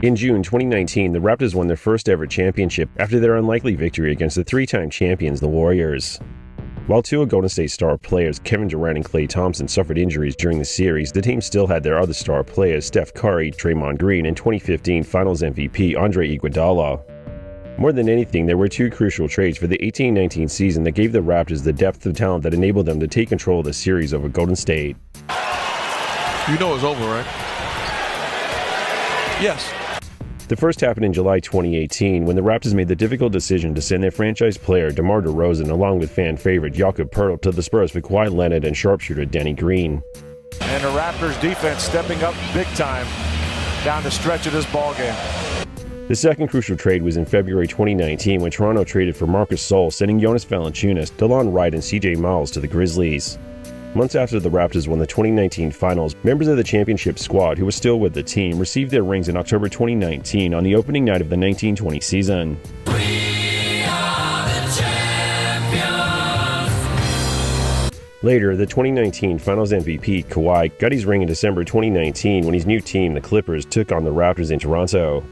In June 2019, the Raptors won their first ever championship after their unlikely victory against the three-time champions, the Warriors. While two of Golden State's star players, Kevin Durant and Klay Thompson, suffered injuries during the series, the team still had their other star players, Steph Curry, Draymond Green, and 2015 Finals MVP Andre Iguodala. More than anything, there were two crucial trades for the 18-19 season that gave the Raptors the depth of talent that enabled them to take control of the series over Golden State. You know it's over, right? Yes. The first happened in July 2018 when the Raptors made the difficult decision to send their franchise player DeMar DeRozan along with fan favorite Jakob Poeltl to the Spurs for Kawhi Leonard and sharpshooter Danny Green. And the Raptors defense stepping up big time down the stretch of this ballgame. The second crucial trade was in February 2019 when Toronto traded for Marc Gasol, sending Jonas Valanciunas, DeLon Wright, and CJ Miles to the Grizzlies. Months after the Raptors won the 2019 Finals, members of the championship squad who were still with the team received their rings in October 2019 on the opening night of the 1920 season. Later, the 2019 Finals MVP, Kawhi, got his ring in December 2019 when his new team, the Clippers, took on the Raptors in Toronto.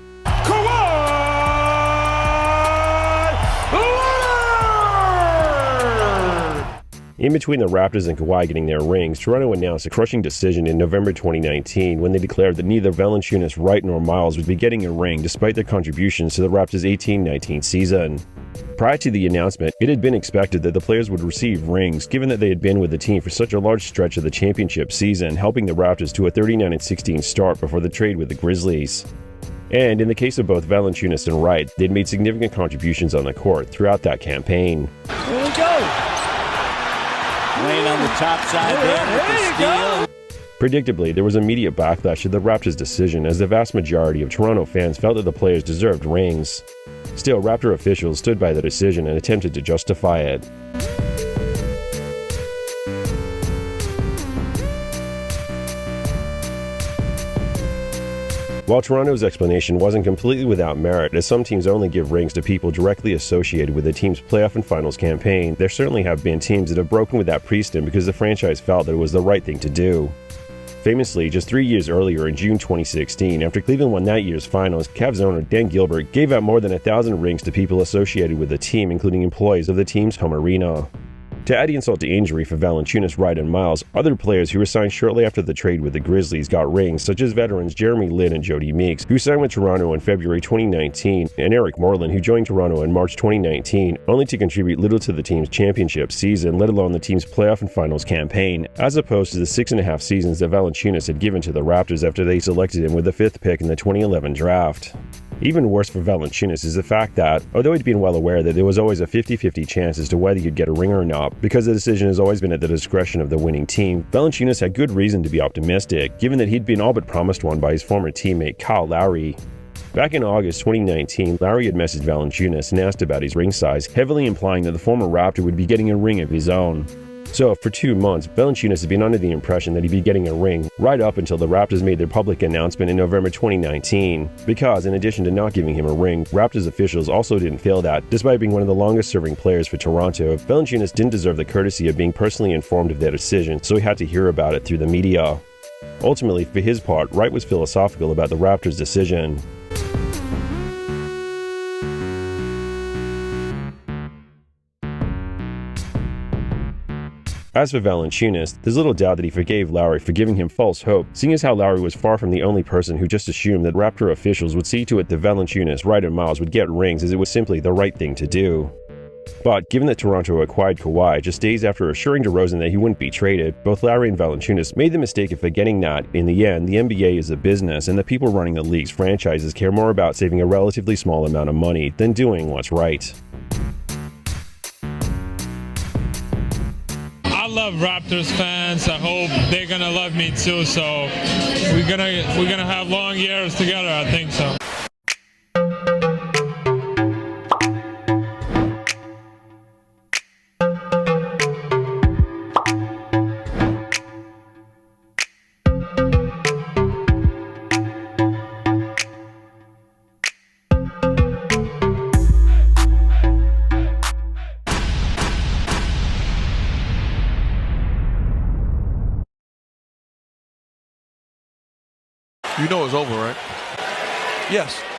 In between the Raptors and Kawhi getting their rings, Toronto announced a crushing decision in November 2019 when they declared that neither Valanciunas, Wright, nor Miles would be getting a ring despite their contributions to the Raptors' 18-19 season. Prior to the announcement, it had been expected that the players would receive rings given that they had been with the team for such a large stretch of the championship season, helping the Raptors to a 39-16 start before the trade with the Grizzlies. And in the case of both Valanciunas and Wright, they'd made significant contributions on the court throughout that campaign. Here we go! Lane on the top side there with the steal. Predictably, there was immediate backlash to the Raptors' decision as the vast majority of Toronto fans felt that the players deserved rings. Still, Raptor officials stood by the decision and attempted to justify it. While Toronto's explanation wasn't completely without merit, as some teams only give rings to people directly associated with the team's playoff and finals campaign, there certainly have been teams that have broken with that precedent because the franchise felt that it was the right thing to do. Famously, just 3 years earlier in June 2016, after Cleveland won that year's finals, Cavs owner Dan Gilbert gave out more than 1,000 rings to people associated with the team, including employees of the team's home arena. To add insult to injury for Valanciunas, Wright, and Miles, other players who were signed shortly after the trade with the Grizzlies got rings, such as veterans Jeremy Lin and Jody Meeks, who signed with Toronto in February 2019, and Eric Moreland, who joined Toronto in March 2019, only to contribute little to the team's championship season, let alone the team's playoff and finals campaign, as opposed to the 6.5 seasons that Valanciunas had given to the Raptors after they selected him with the 5th pick in the 2011 draft. Even worse for Valanciunas is the fact that, although he'd been well aware that there was always a 50-50 chance as to whether he'd get a ring or not, because the decision has always been at the discretion of the winning team, Valanciunas had good reason to be optimistic, given that he'd been all but promised one by his former teammate Kyle Lowry. Back in August 2019, Lowry had messaged Valanciunas and asked about his ring size, heavily implying that the former Raptor would be getting a ring of his own. So, for 2 months, Valanciunas had been under the impression that he'd be getting a ring right up until the Raptors made their public announcement in November 2019. Because, in addition to not giving him a ring, Raptors officials also didn't feel that, despite being one of the longest-serving players for Toronto, Valanciunas didn't deserve the courtesy of being personally informed of their decision, so he had to hear about it through the media. Ultimately, for his part, Wright was philosophical about the Raptors' decision. As for Valanciunas, there's little doubt that he forgave Lowry for giving him false hope, seeing as how Lowry was far from the only person who just assumed that Raptor officials would see to it that Valanciunas, Wright, and Miles would get rings as it was simply the right thing to do. But given that Toronto acquired Kawhi just days after assuring DeRozan that he wouldn't be traded, both Lowry and Valanciunas made the mistake of forgetting that, in the end, the NBA is a business and the people running the league's franchises care more about saving a relatively small amount of money than doing what's right. I love Raptors fans. I hope they're gonna love me too. So we're gonna have long years together. I think so. You know it's over, right? Yes.